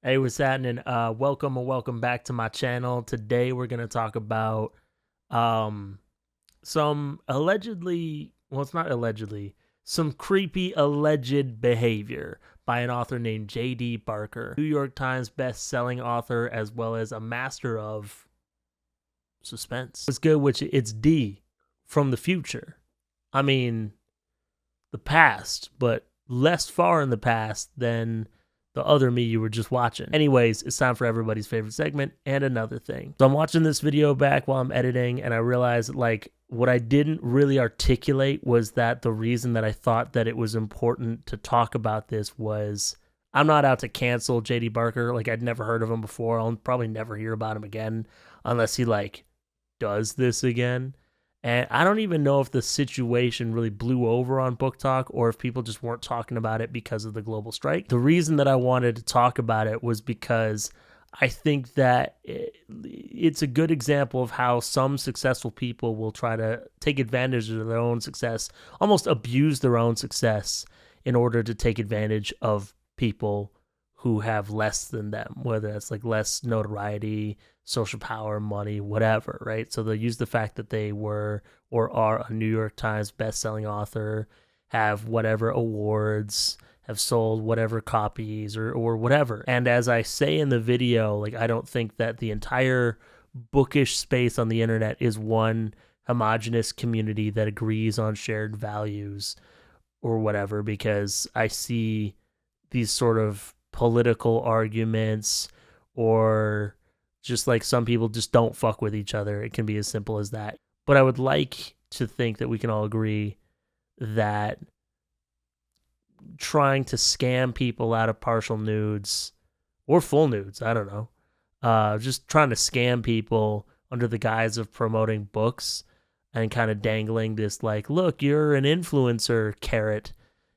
Hey, what's happening? Welcome back to my channel. Today we're gonna talk about um some allegedly, well, it's not allegedly, some creepy alleged behavior by an author named J.D. Barker, New York Times best-selling author as well as a master of suspense. It's good, which it's D from the future. I mean, the past, but less far in the past than the other me you were just watching. Anyways, it's time for everybody's favorite segment and another thing. So I'm watching this video back while I'm editing, and I realized like what I didn't really articulate was that the reason that I thought that it was important to talk about this was I'm not out to cancel JD Barker. Like, I'd never heard of him before. I'll probably never hear about him again unless he like does this again. And I don't even know if the situation really blew over on Book Talk or if people just weren't talking about it because of the global strike. The reason that I wanted to talk about it was because I think that it's a good example of how some successful people will try to take advantage of their own success, almost abuse their own success in order to take advantage of people who have less than them, whether that's like less notoriety, social power, money, whatever, right? So they'll use the fact that they were or are a New York Times best-selling author, have whatever awards, have sold whatever copies or whatever. And as I say in the video, like, I don't think that the entire bookish space on the internet is one homogenous community that agrees on shared values or whatever, because I see these sort of political arguments, or just like some people just don't fuck with each other. It can be as simple as that. But I would like to think that we can all agree that trying to scam people out of partial nudes or full nudes, I don't know, just trying to scam people under the guise of promoting books and kind of dangling this like, look, you're an influencer carrot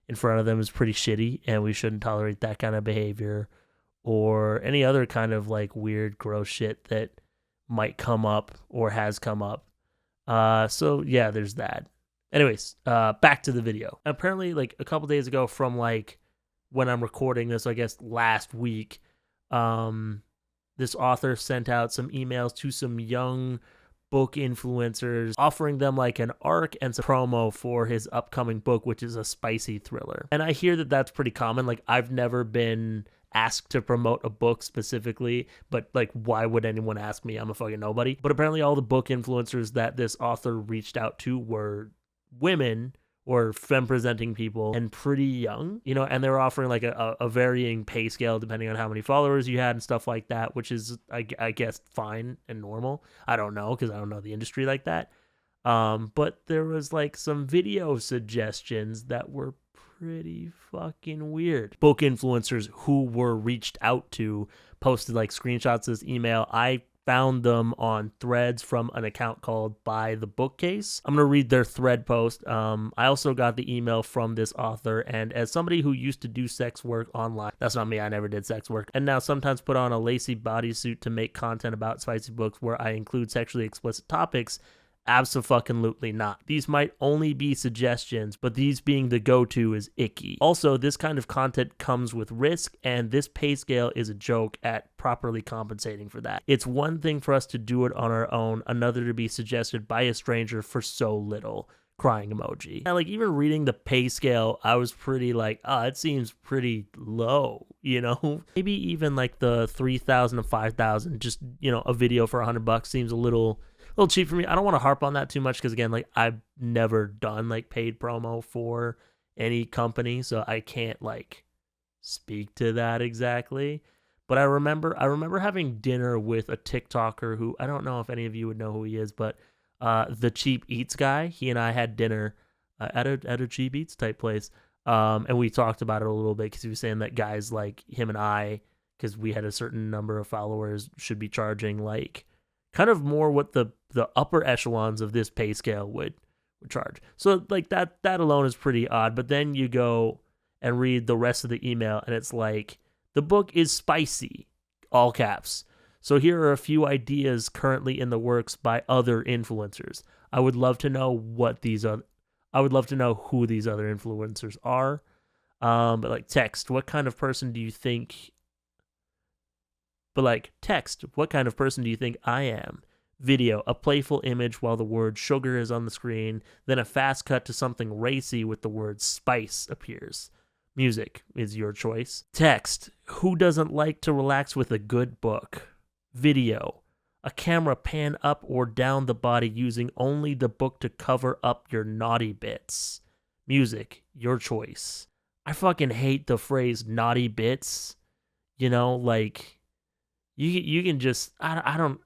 in front of them is pretty shitty, and we shouldn't tolerate that kind of behavior or any other kind of like weird, gross shit that might come up or has come up. So yeah, there's that. Anyways, back to the video. Apparently, like a couple days ago from like when I'm recording this, I guess last week, this author sent out some emails to some young book influencers, offering them like an arc and some promo for his upcoming book, which is a spicy thriller. And I hear that that's pretty common. Like, I've never been asked to promote a book specifically, but like, why would anyone ask me? I'm a fucking nobody. But apparently all the book influencers that this author reached out to were women or femme-presenting people and pretty young, you know, and they were offering like a varying pay scale depending on how many followers you had and stuff like that, which is, I guess, fine and normal. I don't know, because I don't know the industry like that. But there was like some video suggestions that were pretty fucking weird. Book influencers who were reached out to posted like screenshots of this email. I found them on threads from an account called By the Bookcase. I'm going to read their thread post. I also got the email from this author, and as somebody who used to do sex work online, that's not me, I never did sex work, and now sometimes put on a lacy bodysuit to make content about spicy books where I include sexually explicit topics, abso-fucking-lutely not. These might only be suggestions, but these being the go-to is icky. Also, this kind of content comes with risk, and this pay scale is a joke at properly compensating for that. It's one thing for us to do it on our own, another to be suggested by a stranger for so little. Crying emoji. And like, even reading the pay scale, I was pretty like, it seems pretty low, you know? Maybe even like the 3,000 to 5,000, just, you know, a video for $100 seems a little cheap for me. I don't want to harp on that too much because, again, like, I've never done like paid promo for any company, so I can't like speak to that exactly. But I remember having dinner with a TikToker who, I don't know if any of you would know who he is, but the Cheap Eats guy. He and I had dinner at a Cheap Eats type place, and we talked about it a little bit because he was saying that guys like him and I, because we had a certain number of followers, should be charging like kind of more what the upper echelons of this pay scale would charge. So like that alone is pretty odd. But then you go and read the rest of the email, and it's like, the book is spicy, all caps. So here are a few ideas currently in the works by other influencers. I would love to know who these other influencers are. But like, text, what kind of person do you think But like text, what kind of person do you think I am? Video, a playful image while the word sugar is on the screen, then a fast cut to something racy with the word spice appears. Music is your choice. Text, who doesn't like to relax with a good book? Video, a camera pan up or down the body using only the book to cover up your naughty bits. Music, your choice. I fucking hate the phrase naughty bits. You know, like, you can just, I don't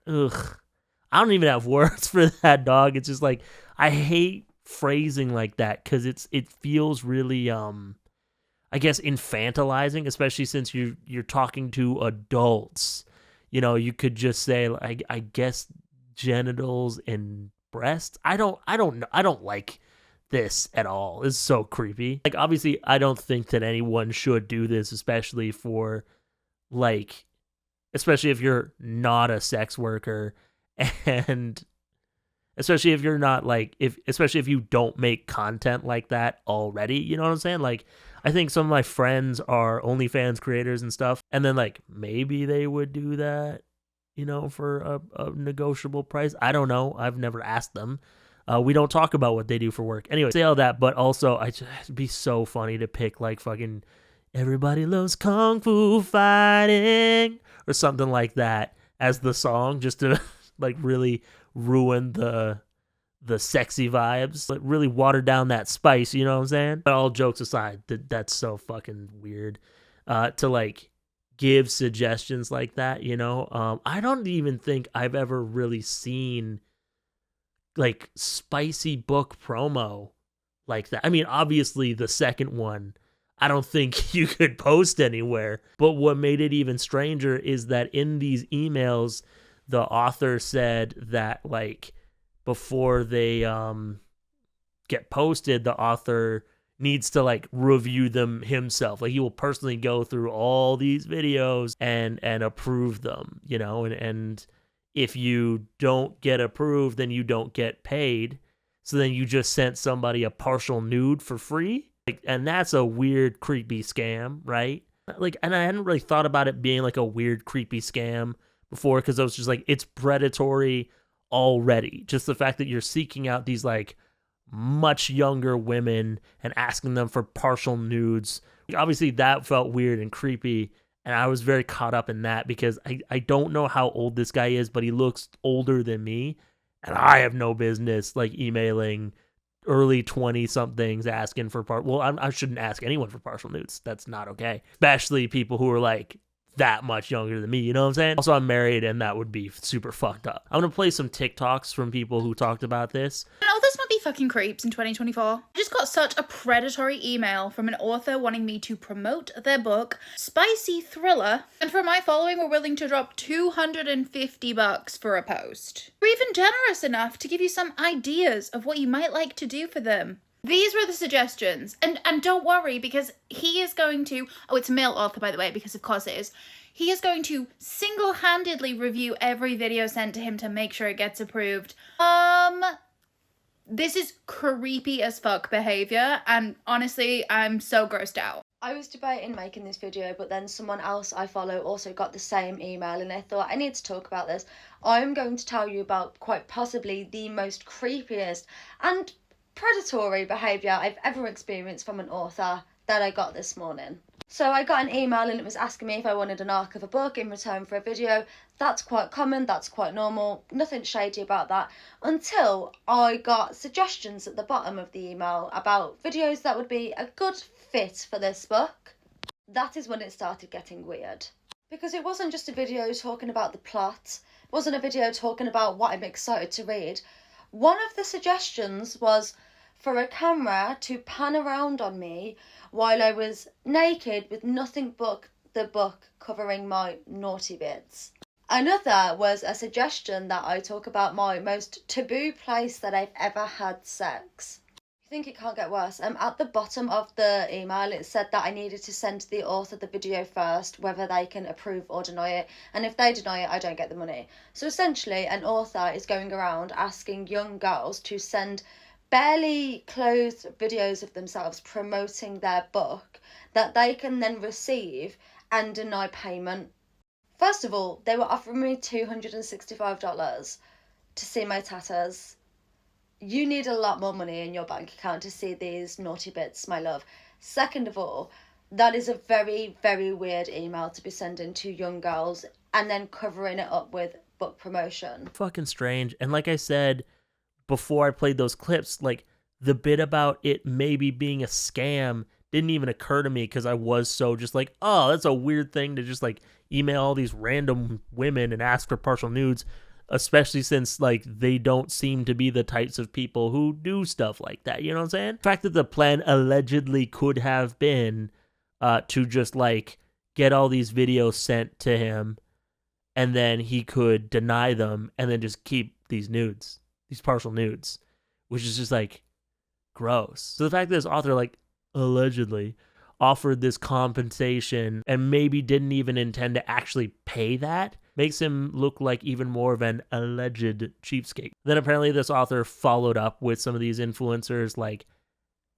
even have words for that, dog. It's just like, I hate phrasing like that because it feels really, I guess, infantilizing, especially since you're talking to adults. You know, you could just say, I guess, genitals and breasts. I don't know. I don't like this at all. It's so creepy. Like, obviously, I don't think that anyone should do this, especially if you're not a sex worker, and especially if you're not especially if you don't make content like that already. You know what I'm saying? Like, I think some of my friends are OnlyFans creators and stuff, and then like maybe they would do that, you know, for a negotiable price. I don't know. I've never asked them. We don't talk about what they do for work. Anyway, say all that, but also it'd be so funny to pick like fucking "Everybody Loves Kung Fu Fighting" or something like that as the song, just to like really ruin the sexy vibes, like really water down that spice, you know what I'm saying? But all jokes aside, that's so fucking weird to like give suggestions like that, you know? I don't even think I've ever really seen like spicy book promo like that. I mean, obviously the second one, I don't think you could post anywhere. But what made it even stranger is that in these emails, the author said that like before they get posted, the author needs to like review them himself. Like, he will personally go through all these videos and approve them, you know, and if you don't get approved, then you don't get paid. So then you just sent somebody a partial nude for free. Like, and that's a weird, creepy scam, right? Like, and I hadn't really thought about it being like a weird, creepy scam before, because I was just like, it's predatory already. Just the fact that you're seeking out these like much younger women and asking them for partial nudes. Obviously that felt weird and creepy, and I was very caught up in that because I don't know how old this guy is, but he looks older than me, and I have no business like emailing early 20 somethings asking for I shouldn't ask anyone for partial nudes. That's not okay, especially people who are like that much younger than me, you know what I'm saying? Also, I'm married, and that would be super fucked up. I'm gonna play some TikToks from people who talked about this. Authors might be fucking creeps in 2024. I just got such a predatory email from an author wanting me to promote their book, Spicy Thriller, and for my following were willing to drop $250 for a post. We're even generous enough to give you some ideas of what you might like to do for them. These were the suggestions, and don't worry, because he is going to, it's a male author by the way, because of course it is, he is going to single-handedly review every video sent to him to make sure it gets approved. This is creepy as fuck behavior, and honestly, I'm so grossed out. I was debating making this video, but then someone else I follow also got the same email, and I thought I need to talk about this. I'm going to tell you about quite possibly the most creepiest and predatory behaviour I've ever experienced from an author that I got this morning. So I got an email and it was asking me if I wanted an arc of a book in return for a video. That's quite common, that's quite normal, nothing shady about that, until I got suggestions at the bottom of the email about videos that would be a good fit for this book. That is when it started getting weird. Because it wasn't just a video talking about the plot, it wasn't a video talking about what I'm excited to read. One of the suggestions was for a camera to pan around on me while I was naked with nothing but the book covering my naughty bits. Another was a suggestion that I talk about my most taboo place that I've ever had sex. I think it can't get worse. At the bottom of the email it said that I needed to send the author the video first, whether they can approve or deny it, and if they deny it I don't get the money. So essentially an author is going around asking young girls to send barely clothed videos of themselves promoting their book that they can then receive and deny payment First of all, they were offering me $265 to see my tatters. You need a lot more money in your bank account to see these naughty bits, my love. Second of all, that is a very, very weird email to be sending to young girls and then covering it up with book promotion. Fucking strange. And like I said before I played those clips, like the bit about it maybe being a scam didn't even occur to me because I was so just like, oh, that's a weird thing to just like email all these random women and ask for partial nudes, especially since like they don't seem to be the types of people who do stuff like that. You know what I'm saying? The fact that the plan allegedly could have been to just like get all these videos sent to him and then he could deny them and then just keep these nudes, these partial nudes, which is just like gross. So the fact that this author like allegedly offered this compensation and maybe didn't even intend to actually pay that makes him look like even more of an alleged cheapskate. Then apparently this author followed up with some of these influencers like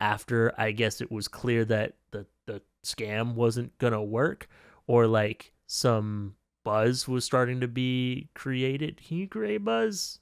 after I guess it was clear that the scam wasn't gonna work, or like some buzz was starting to be created. Can you create buzz?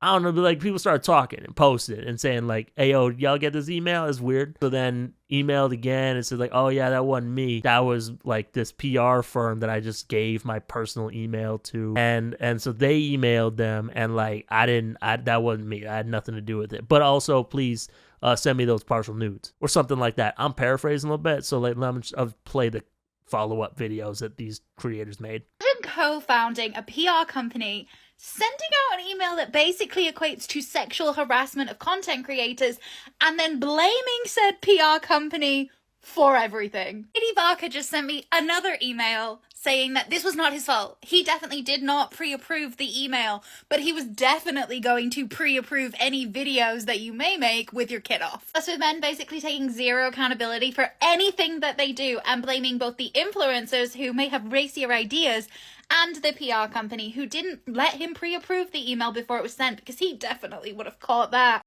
I don't know, but like people started talking and posted and saying like, hey, yo, y'all get this email? It's weird. So then emailed again and said like, oh yeah, that wasn't me. That was like this PR firm that I just gave my personal email to. And so they emailed them and like, that wasn't me. I had nothing to do with it. But also please send me those partial nudes or something like that. I'm paraphrasing a little bit. So like, I'll play the follow-up videos that these creators made. Co-founding a PR company, sending out an email that basically equates to sexual harassment of content creators, and then blaming said PR company for everything. JD Barker just sent me another email saying that this was not his fault. He definitely did not pre-approve the email, but he was definitely going to pre-approve any videos that you may make with your kid off. That's with men basically taking zero accountability for anything that they do and blaming both the influencers who may have racier ideas and the PR company who didn't let him pre-approve the email before it was sent, because he definitely would have caught that.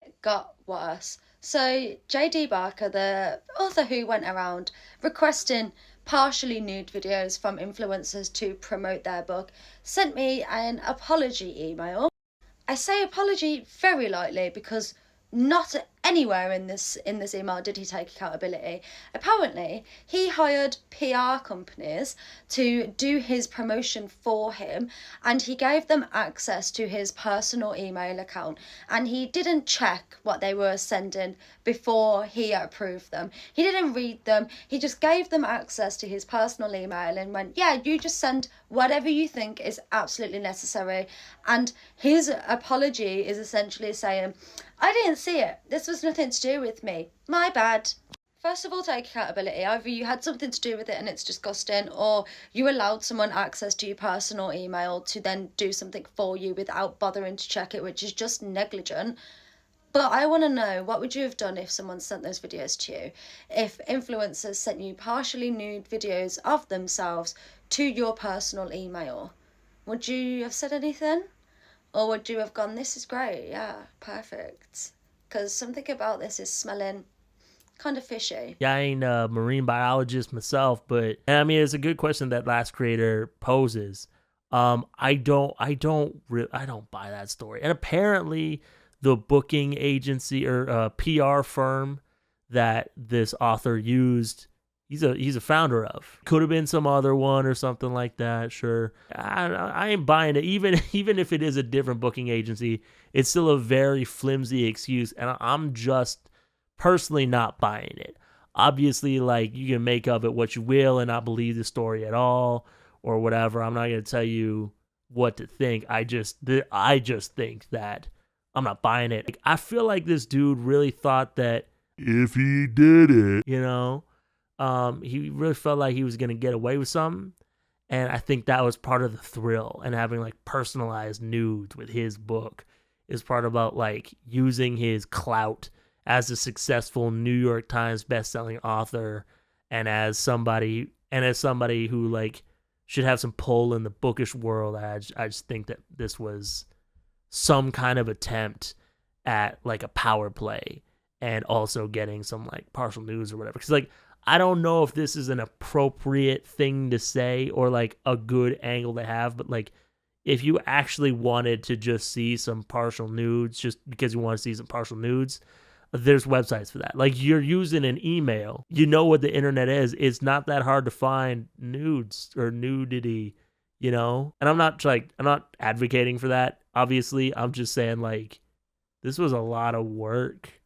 It got worse. So JD Barker, the author who went around requesting partially nude videos from influencers to promote their book, sent me an apology email. I say apology very lightly because not anywhere in this email did he take accountability. Apparently, he hired PR companies to do his promotion for him, and he gave them access to his personal email account, and he didn't check what they were sending before he approved them. He didn't read them. He just gave them access to his personal email and went, yeah, you just send whatever you think is absolutely necessary. And his apology is essentially saying, I didn't see it. This was nothing to do with me. My bad. First of all, take accountability. Either you had something to do with it and it's disgusting, or you allowed someone access to your personal email to then do something for you without bothering to check it, which is just negligent. But I want to know, what would you have done if someone sent those videos to you? If influencers sent you partially nude videos of themselves to your personal email, would you have said anything? Or would you have gone, this is great, yeah, perfect? Because something about this is smelling kind of fishy. Yeah, I ain't a marine biologist myself, but and I mean, it's a good question that last creator poses. I don't buy that story. And apparently, the booking agency or PR firm that this author used, he's a founder of. Could have been some other one or something like that. Sure, I ain't buying it. Even if it is a different booking agency, it's still a very flimsy excuse, and I'm just personally not buying it. Obviously, like, you can make of it what you will and not believe the story at all or whatever. I'm not gonna tell you what to think. I just think that I'm not buying it. Like, I feel like this dude really thought that if he did it, he really felt like he was going to get away with something. And I think that was part of the thrill, and having like personalized nudes with his book is part about like using his clout as a successful New York Times bestselling author, and as somebody who like should have some pull in the bookish world. I just think that this was some kind of attempt at like a power play and also getting some like partial news or whatever. Because like, I don't know if this is an appropriate thing to say or like a good angle to have, but like if you actually wanted to just see some partial nudes just because you want to see some partial nudes, there's websites for that. Like you're using an email. You know what the internet is. It's not that hard to find nudes or nudity, you know? And I'm not advocating for that. Obviously, I'm just saying like this was a lot of work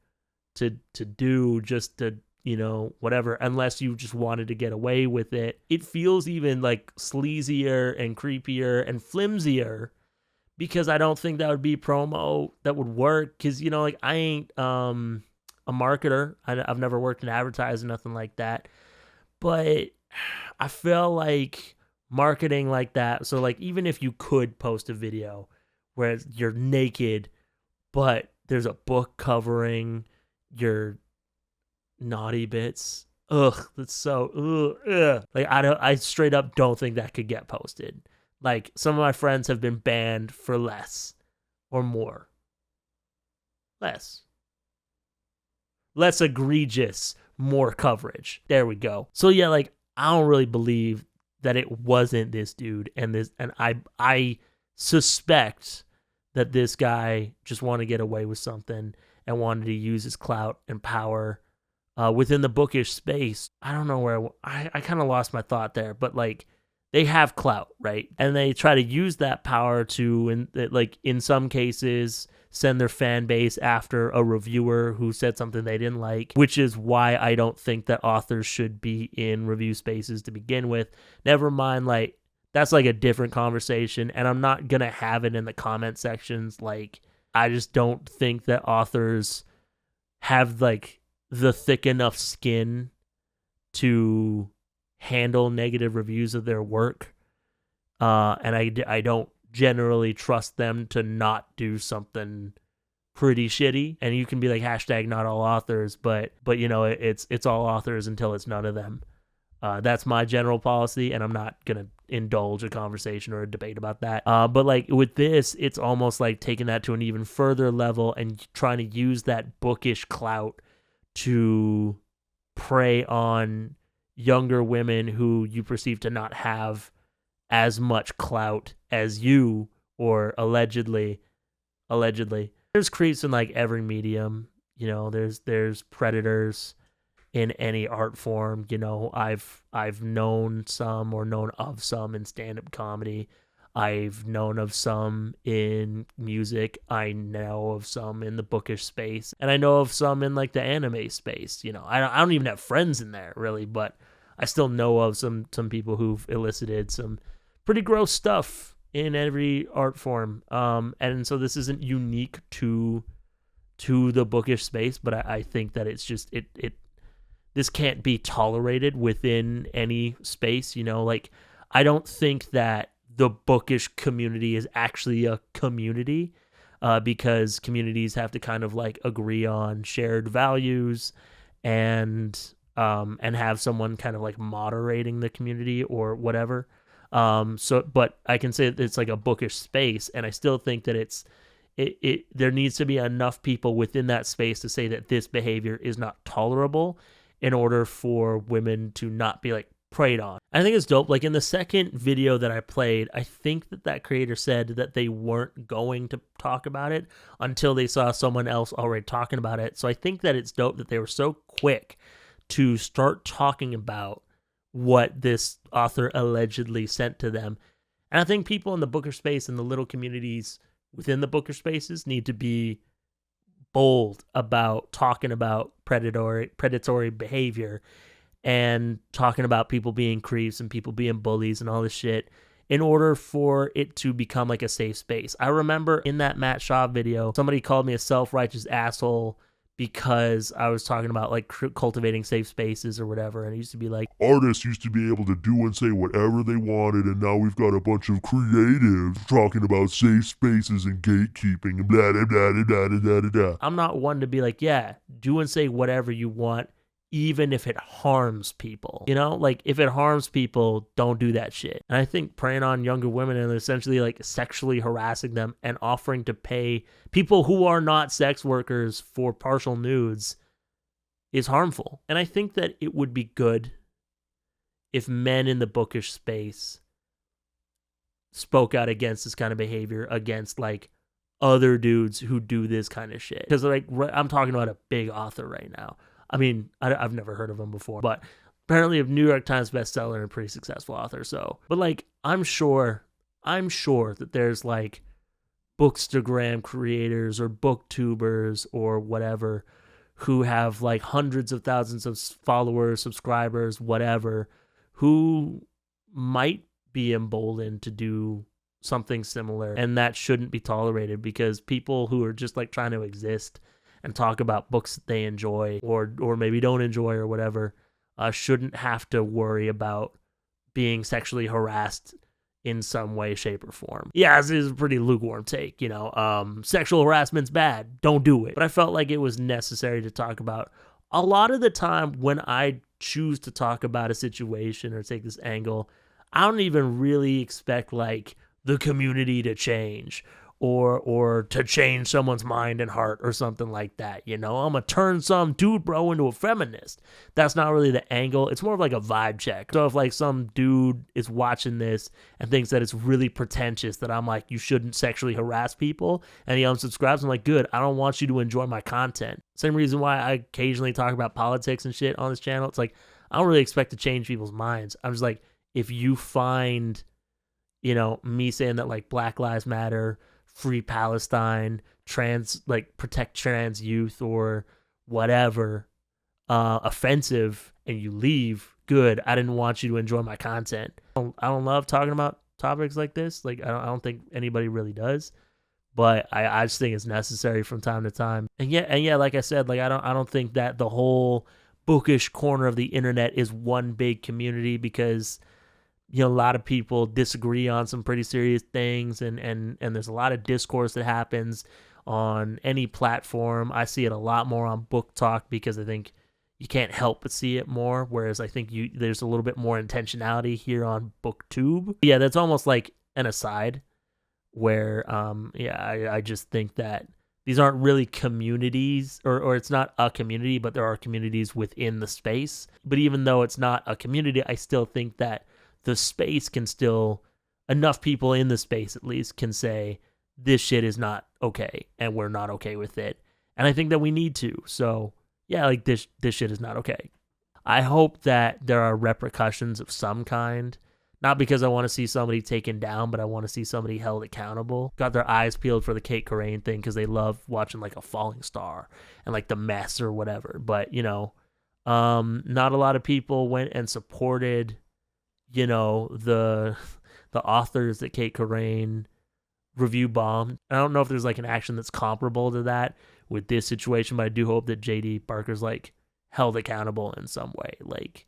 to do just to, you know, whatever, unless you just wanted to get away with it. It feels even like sleazier and creepier and flimsier because I don't think that would be promo that would work. Because, you know, like I ain't a marketer. I've never worked in advertising, nothing like that. But I feel like marketing like that. So like even if you could post a video where you're naked, but there's a book covering your naughty bits. Ugh, that's so ugh. Like I straight up don't think that could get posted. Like some of my friends have been banned for less or more. Less egregious, more coverage. There we go. So yeah, like I don't really believe that it wasn't this dude and I suspect that this guy just wanted to get away with something and wanted to use his clout and power within the bookish space. I don't know where I kind of lost my thought there, but like they have clout, right? And they try to use that power to, in some cases, send their fan base after a reviewer who said something they didn't like, which is why I don't think that authors should be in review spaces to begin with. Never mind, like, that's like a different conversation, and I'm not going to have it in the comment sections. Like, I just don't think that authors have, like, the thick enough skin to handle negative reviews of their work. And I don't generally trust them to not do something pretty shitty. And you can be like hashtag not all authors, but you know, it's all authors until it's none of them. That's my general policy, and I'm not gonna indulge a conversation or a debate about that. But like with this, it's almost like taking that to an even further level and trying to use that bookish clout to prey on younger women who you perceive to not have as much clout as you, or allegedly. There's creeps in like every medium, you know. There's predators in any art form, you know. I've known some or known of some in stand-up comedy. I've known of some in music. I know of some in the bookish space, and I know of some in like the anime space. You know, I don't even have friends in there really, but I still know of some people who've elicited some pretty gross stuff in every art form. And so this isn't unique to the bookish space, but I think that it's just this can't be tolerated within any space. You know, like I don't think that the bookish community is actually a community, because communities have to kind of like agree on shared values and have someone kind of like moderating the community or whatever. But I can say that it's like a bookish space, and I still think that there needs to be enough people within that space to say that this behavior is not tolerable in order for women to not be like preyed on. I think it's dope. Like in the second video that I played, I think that creator said that they weren't going to talk about it until they saw someone else already talking about it. So I think that it's dope that they were so quick to start talking about what this author allegedly sent to them. And I think people in the booker space and the little communities within the booker spaces need to be bold about talking about predatory behavior and talking about people being creeps and people being bullies and all this shit in order for it to become like a safe space. I remember in that Matt Shaw video, somebody called me a self-righteous asshole because I was talking about like cultivating safe spaces or whatever, and it used to be like, artists used to be able to do and say whatever they wanted, and now we've got a bunch of creatives talking about safe spaces and gatekeeping and blah, blah, blah, blah, blah, blah, blah, blah. I'm not one to be like, yeah, do and say whatever you want, even if it harms people. You know, like if it harms people, don't do that shit. And I think preying on younger women and essentially like sexually harassing them and offering to pay people who are not sex workers for partial nudes is harmful. And I think that it would be good if men in the bookish space spoke out against this kind of behavior, against like other dudes who do this kind of shit. Because like I'm talking about a big author right now. I mean, I've never heard of him before, but apparently a New York Times bestseller and a pretty successful author. So, but like I'm sure that there's like bookstagram creators or booktubers or whatever who have like hundreds of thousands of followers, subscribers, whatever, who might be emboldened to do something similar, and that shouldn't be tolerated, because people who are just like trying to exist and talk about books that they enjoy or maybe don't enjoy or whatever shouldn't have to worry about being sexually harassed in some way, shape, or form. Yeah, this is a pretty lukewarm take, you know. Sexual harassment's bad. Don't do it. But I felt like it was necessary to talk about. A lot of the time when I choose to talk about a situation or take this angle, I don't even really expect like the community to change or to change someone's mind and heart or something like that. You know, I'm gonna turn some dude bro into a feminist. That's not really the angle. It's more of like a vibe check. So if like some dude is watching this and thinks that it's really pretentious that I'm like, you shouldn't sexually harass people, and he unsubscribes, I'm like, good, I don't want you to enjoy my content. Same reason why I occasionally talk about politics and shit on this channel. It's like, I don't really expect to change people's minds. I'm just like, if you find, you know, me saying that like Black Lives Matter, free Palestine, trans, like protect trans youth or whatever, offensive, and you leave, good. I didn't want you to enjoy my content. I don't love talking about topics like this. Like I don't think anybody really does, but I just think it's necessary from time to time. And yeah, like I said, like I don't think that the whole bookish corner of the internet is one big community, because you know, a lot of people disagree on some pretty serious things, and there's a lot of discourse that happens on any platform. I see it a lot more on Book Talk because I think you can't help but see it more, whereas I think there's a little bit more intentionality here on BookTube. Yeah, that's almost like an aside where I just think that these aren't really communities, or it's not a community, but there are communities within the space. But even though it's not a community, I still think that the space can still, enough people in the space at least can say, this shit is not okay, and we're not okay with it. And I think that we need to. So yeah, like this shit is not okay. I hope that there are repercussions of some kind, not because I want to see somebody taken down, but I want to see somebody held accountable. Got their eyes peeled for the Kate Corain thing because they love watching like a falling star and like The Mess or whatever. But you know, not a lot of people went and supported, you know, the authors that Kate Corain review bombed. I don't know if there's like an action that's comparable to that with this situation, but I do hope that J.D. Parker's like held accountable in some way. Like,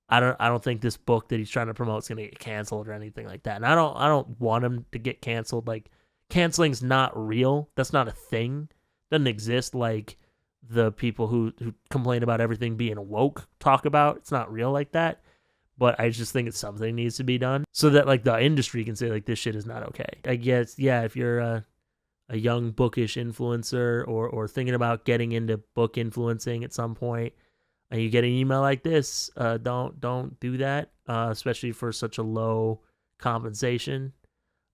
I don't think this book that he's trying to promote is gonna get canceled or anything like that. And I don't want him to get canceled. Like, canceling's not real. That's not a thing. Doesn't exist like the people who complain about everything being woke talk about. It's not real like that. But I just think it's something that needs to be done so that like the industry can say like this shit is not okay. I guess, yeah, if you're a young bookish influencer or thinking about getting into book influencing at some point, and you get an email like this, don't do that, especially for such a low compensation.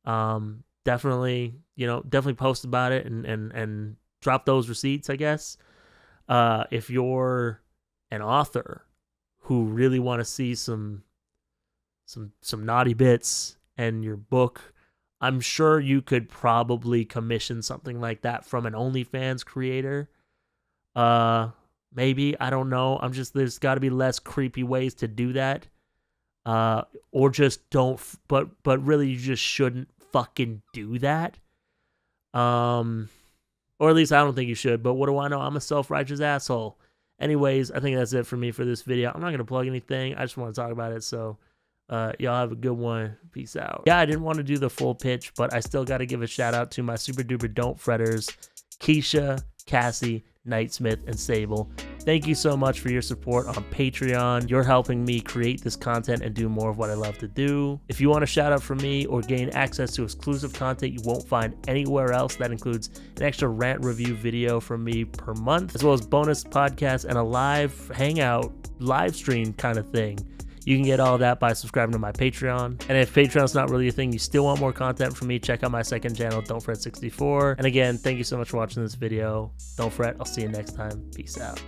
Definitely post about it and drop those receipts, I guess. If you're an author who really want to see some naughty bits in your book, I'm sure you could probably commission something like that from an OnlyFans creator. Maybe, I don't know. There's got to be less creepy ways to do that. Or just don't, but really you just shouldn't fucking do that. Or at least I don't think you should, but what do I know? I'm a self-righteous asshole. Anyways, I think that's it for me for this video. I'm not going to plug anything. I just want to talk about it. So y'all have a good one. Peace out. Yeah, I didn't want to do the full pitch, but I still got to give a shout out to my super duper don't fretters, Keisha, Cassie, Knightsmith, and Sable. Thank you so much for your support on Patreon. You're helping me create this content and do more of what I love to do. If you want a shout out from me or gain access to exclusive content you won't find anywhere else, that includes an extra rant review video from me per month, as well as bonus podcasts and a live hangout, live stream kind of thing. You can get all of that by subscribing to my Patreon. And if Patreon's not really a thing, you still want more content from me, check out my second channel, Don't Fret 64. And again, thank you so much for watching this video. Don't fret, I'll see you next time. Peace out.